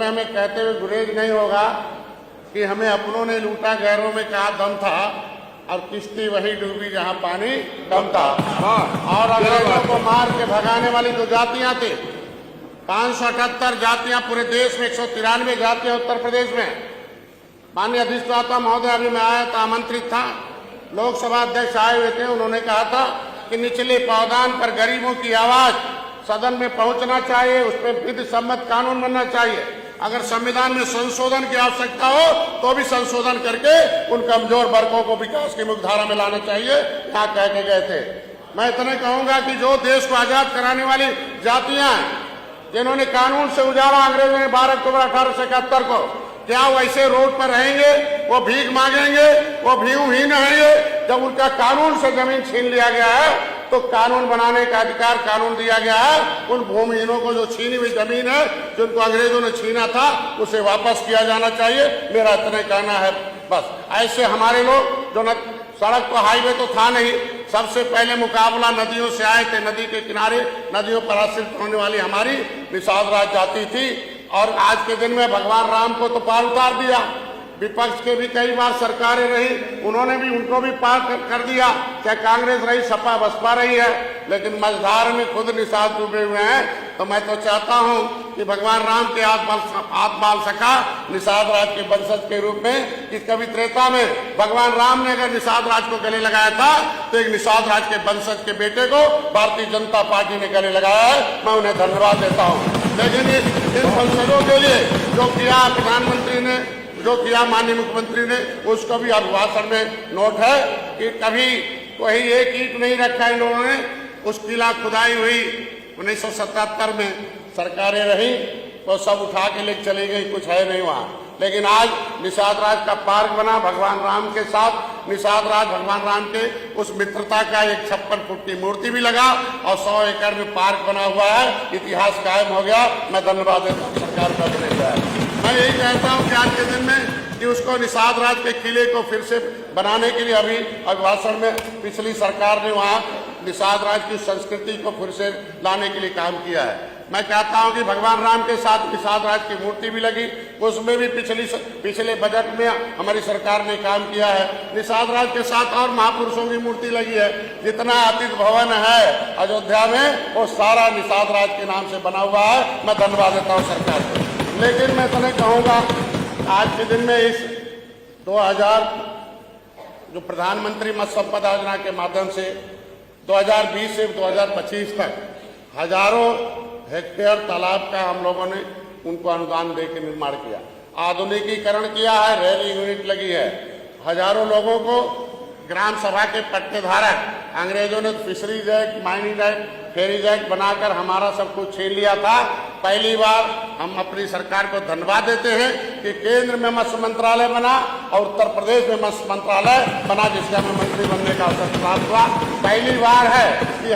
हमें कहते हुए गुरेज नहीं होगा कि हमें अपनों ने लूटा, गैरों में क्या दम था और किश्ती वही डूबी जहां पानी कम था। और अंग्रेजों को मार के भगाने वाली जो जातियां थी, 578 जातियां पूरे देश में, 193 जातियां उत्तर प्रदेश में। माननीय अधिष्ठाता महोदय, अभी मैं आया था, आमंत्रित था, लोकसभा अध्यक्ष आए हुए थे। उन्होंने कहा था कि निचले पावदान पर गरीबों की आवाज सदन में पहुंचना चाहिए, उस पर विधि सम्मत कानून बनना चाहिए। अगर संविधान में संशोधन की आवश्यकता हो तो भी संशोधन करके उन कमजोर वर्गों को विकास की मुख्यधारा में लाना चाहिए, यहाँ कह के गए थे। मैं इतने कहूंगा कि जो देश को आजाद कराने वाली जातियां हैं, जिन्होंने कानून से उजाड़ा अंग्रेजों ने 12 अक्टूबर 1871 को, क्या वैसे रोड पर रहेंगे? वो भीख मांगेंगे? वो भीमहीन रहेंगे? जब उनका कानून से जमीन छीन लिया गया है तो कानून बनाने का अधिकार कानून दिया गया है। उन भूमिहीनों को जो छीनी हुई जमीन है, जिनको अंग्रेजों ने छीना था, उसे वापस किया जाना चाहिए। मेरा इतना कहना है बस। ऐसे हमारे लोग जो सड़क तो हाईवे तो था नहीं, सबसे पहले मुकाबला नदियों से आए थे। नदी के किनारे नदियों पर आश्रित होने वाली हमारी निषाद राज जाति थी। और आज के दिन में भगवान राम को तो पार उतार दिया। विपक्ष के भी कई बार सरकारें रही, उन्होंने भी उनको भी पार कर दिया, चाहे कांग्रेस रही, सपा बसपा रही है, लेकिन मझधार में खुद निषाद डूबे हुए हैं। तो मैं तो चाहता हूं कि भगवान राम के हाथ बाल सखा निषाद राज के वंशज के रूप में, कि कभी त्रेता में भगवान राम ने अगर निषाद राज को गले लगाया था तो एक निषाद राज के वंशज के बेटे को भारतीय जनता पार्टी ने गले लगाया है। मैं उन्हें धन्यवाद देता हूँ। लेकिन इन वंशजों के लिए जो किया प्रधानमंत्री ने, जो किया माननीय मुख्यमंत्री ने, उसको भी अभिभाषण में नोट है कि कभी कोई एक ईंट नहीं रखा इन लोगों ने। उस किला खुदाई हुई 1977 में, सरकारें रही तो सब उठा के लेके चली गई, कुछ है नहीं वहां। लेकिन आज निषाद राज का पार्क बना भगवान राम के साथ। निषाद राज भगवान राम के उस मित्रता का एक 56 फुट की मूर्ति भी लगा और 100 एकड़ में पार्क बना हुआ है। इतिहास कायम हो गया। मैं धन्यवाद देता हूँ सरकार का बनेगा। मैं यही कहता हूँ कि आज के दिन में कि उसको निषाद राज के किले को फिर से बनाने के लिए अभी अभिभाषण में पिछली सरकार ने वहाँ निषाद राज की संस्कृति को फिर से लाने के लिए काम किया है। मैं कहता हूं कि भगवान राम के साथ निषाद राज की मूर्ति भी लगी, उसमें भी पिछले बजट में हमारी सरकार ने काम किया है। निषाद राज के साथ और महापुरुषों की मूर्ति लगी है। जितना अतिथि भवन है अयोध्या में, वो सारा निषाद राज के नाम से बना हुआ है। मैं धन्यवाद देता हूँ सरकार को। लेकिन मैं तो नहीं कहूँगा, आज के दिन में इस 2000 जो प्रधानमंत्री मत्स्य संपदा योजना के माध्यम से 2020 से 2025 तक हजारों हेक्टेयर तालाब का हम लोगों ने उनको अनुदान देकर निर्माण किया, आधुनिकीकरण किया है, रेलिंग यूनिट लगी है। हजारों लोगों को ग्राम सभा के पट्टेधारक, अंग्रेजों ने fisheries act, mining act, ferries act बनाकर हमारा सब कुछ छीन लिया था। पहली बार हम अपनी सरकार को धन्यवाद देते हैं कि केंद्र में मत्स्य मंत्रालय बना और उत्तर प्रदेश में मत्स्य मंत्रालय बना, जिसका हमें मंत्री बनने का अवसर प्राप्त हुआ। पहली बार है कि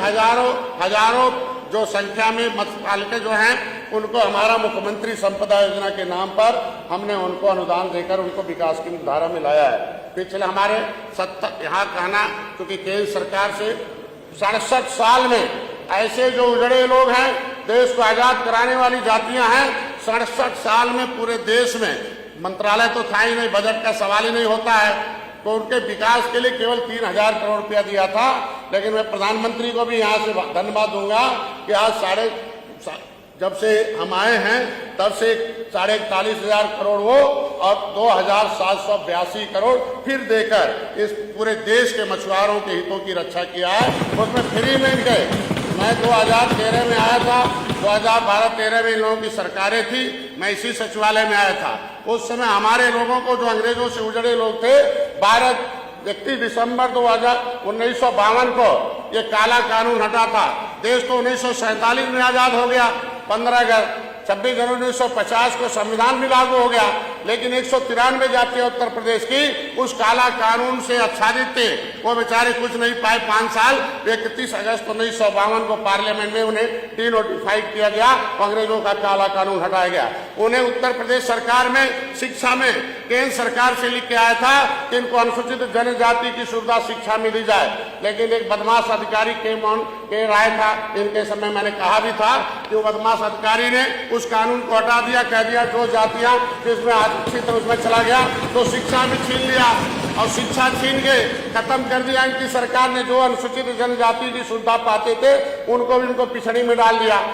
हजारों जो संख्या में मत्स्य पालक जो हैं, उनको हमारा मुख्यमंत्री संपदा योजना के नाम पर हमने उनको अनुदान देकर उनको विकास की धारा में लाया है। पिछले हमारे यहाँ कहना, क्योंकि केंद्र सरकार से 67 साल में ऐसे जो उजड़े लोग हैं, देश को आजाद कराने वाली जातियां हैं, 67 साल में पूरे देश में मंत्रालय तो था ही नहीं, बजट का सवाल ही नहीं होता है, तो उनके विकास के लिए केवल 3000 करोड़ रुपया दिया था। लेकिन मैं प्रधानमंत्री को भी यहाँ से धन्यवाद दूंगा कि आज जब से हम आए हैं तब से 41,500 करोड़ वो और 2,782 करोड़ फिर देकर इस पूरे देश के मछुआरों के हितों की रक्षा किया है। उसमें फ्री में गए। मैं 2013 में आया था, 2012-13 में इन लोगों की सरकारें थी, मैं इसी सचिवालय में आया था। उस समय हमारे लोगों को, जो अंग्रेजों से उजड़े लोग थे, 31 दिसंबर 1952 को ये काला कानून हटा था। देश तो 1947 में आजाद हो गया, 26 जनवरी 1950 को संविधान भी लागू हो गया, लेकिन 193 जातियां उत्तर प्रदेश की उस काला कानून से आच्छादित थे। वो बेचारे कुछ नहीं पाए 5 साल। 31 अगस्त 1952 को पार्लियामेंट में उन्हें डीनोटिफाइड किया गया, अंग्रेजों का काला कानून हटाया गया। उन्हें उत्तर प्रदेश सरकार में शिक्षा में केंद्र सरकार से लिख के आया था कि इनको अनुसूचित जनजाति की सुविधा शिक्षा में दी जाए, लेकिन एक बदमाश अधिकारी के राय था। इनके समय मैंने कहा भी था कि वो बदमाश अधिकारी ने उस कानून को हटा दिया, कह दिया जो जातियां जिसमें आरक्षित है उसमें चला गया, तो शिक्षा भी छीन लिया और शिक्षा छीन के खत्म कर दिया। इनकी सरकार ने जो अनुसूचित जनजाति की सुविधा पाते थे उनको भी उनको पिछड़ी में डाल दिया।